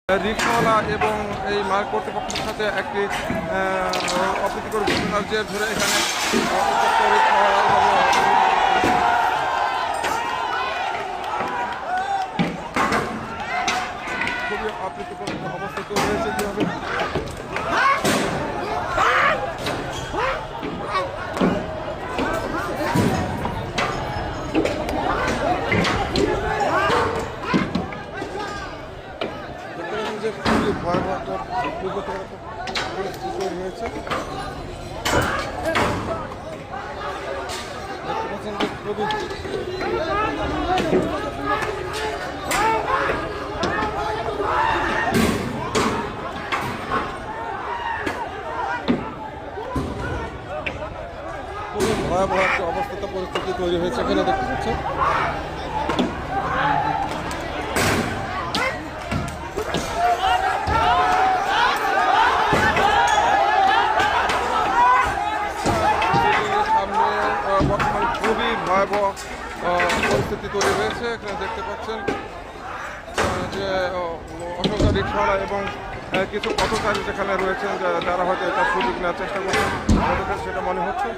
রিকশাওয়ালা এবং এই মার্গ কর্তৃপক্ষের সাথে একটি অপ্রীতিকর ঘটনার জের ধরে এখানে খুবই অপ্রীতিকর অবস্থা তৈরি হয়েছে কীভাবে যে খুবই ভয়াবহ পরিস্থিতি তৈরি হয়েছে দেখতে পাচ্ছেন যে খুবই ভয়াবহ একটা অবস্থা পরিস্থিতি তৈরি হয়েছে এখানে দেখতে পাচ্ছেন বর্তমানে খুবই ভয়াবহ পরিস্থিতি তৈরি হয়েছে এখানে দেখতে পাচ্ছেন যে অসংখ্য রিকশাওয়ালা এবং কিছু পথচারী যেখানে রয়েছেন যারা হয়তো এটা সুযোগ নেওয়ার চেষ্টা করছেন সেটা মনে হচ্ছে